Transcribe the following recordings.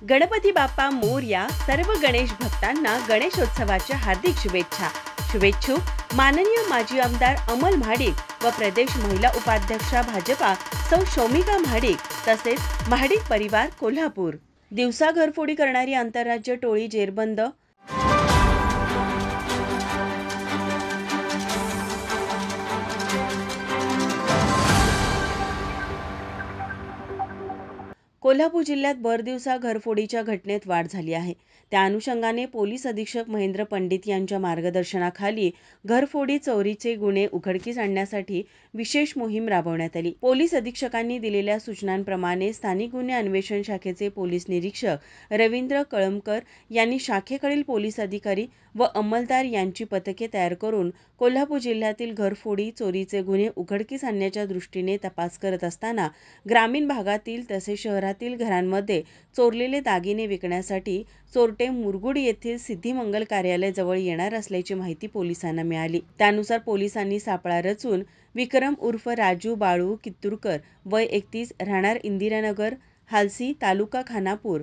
गणपती बाप्पा मोरया. सर्व गणेश भक्तांना गणेशोत्सवाच्या हार्दिक शुभेच्छा. शुभेच्छुक माननीय माजी आमदार अमल महाडिक व प्रदेश महिला उपाध्यक्षा भाजपा सौ शौमिका महाडिक तसेच महाडिक परिवार कोल्हापूर. दिवसा घरफोडी करणारी आंतरराज्य टोळी जेरबंद. कोल्हापूर जिल्ह्यात भर दिवसा घरफोडीच्या घटनेत वाढ झाली आहे. त्या अनुषंगाने पोलीस अधीक्षक महेंद्र पंडित यांच्या मार्गदर्शनाखाली घरफोडी चोरीचे गुन्हे उघडकीस आणण्यासाठी विशेष मोहीम राबवण्यात आली. पोलीस अधीक्षकांनी दिलेल्या सूचनांप्रमाणे स्थानिक गुन्हे अन्वेषण शाखेचे पोलीस निरीक्षक रवींद्र कळमकर यांनी शाखेकडील पोलीस अधिकारी व अंमलदार यांची पथके तयार करून कोल्हापूर जिल्ह्यातील घरफोडी चोरीचे गुन्हे उघडकीस आणण्याच्या दृष्टीने तपास करत असताना ग्रामीण भागातील तसेच शहरातील घरांमध्ये चोरलेले दागिने विकण्यासाठी चोरटे मुरगुड येथील सिद्धिमंगल कार्यालय जवळ येणार असल्याची माहिती पोलिसांना मिळाली. त्यानुसार पोलिसांनी सापळा रचून विक्रम उर्फ राजू बाळू कित्तूरकर वय 31 राहणार इंदिरानगर हालसी तालुका खानापूर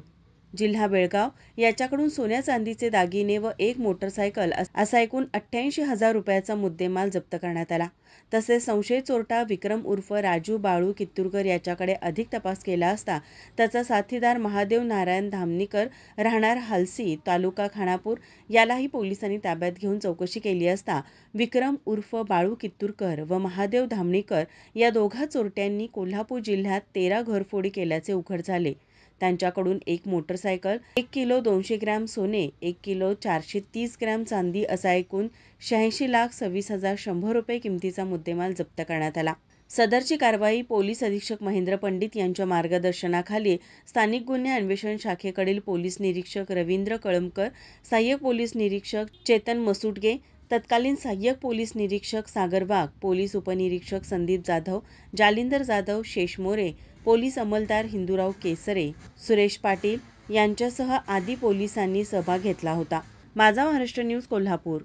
जिल्हा बेळगाव याच्याकडून सोन्या चांदीचे दागिने व एक मोटरसायकल असा एकूण 88,000 रुपयाचा मुद्देमाल जप्त करण्यात आला. तसेच संशयित चोरटा विक्रम उर्फ राजू बाळू कित्तूरकर याच्याकडे अधिक तपास केला असता त्याचा साथीदार महादेव नारायण धामणीकर राहणार हालसी तालुका खानापूर यालाही पोलिसांनी ताब्यात घेऊन चौकशी केली असता विक्रम उर्फ बाळू कित्तूरकर व महादेव धामणीकर या दोघा चोरट्यांनी कोल्हापूर जिल्ह्यात 13 घरफोडी केल्याचे उघड झाले. त्यांच्याकडून एक मोटरसायकल, 1 किलो 200 ग्रॅम सोने, 1 किलो 430 ग्रॅम चांदी असा एकूण 86,26,100 रुपये किमतीचा मुद्देमाल जप्त करण्यात आला. सदरची कारवाई पोलीस अधीक्षक महेंद्र पंडित यांच्या मार्गदर्शनाखाली स्थानिक गुन्हे अन्वेषण शाखेकडील पोलीस निरीक्षक रवींद्र कळमकर, सहाय्यक पोलीस निरीक्षक चेतन मसुटगे, तत्कालीन सहाय्यक पोलीस निरीक्षक सागर वाघ, पोलीस उपनिरीक्षक संदीप जाधव, जालिंदर जाधव, शेष मोरे, पोलीस अंमलदार हिंदूराव केसरे, सुरेश पाटील यांच्यासह आदी पोलिसांनी सहभाग घेतला होता. माझा महाराष्ट्र न्यूज कोल्हापूर.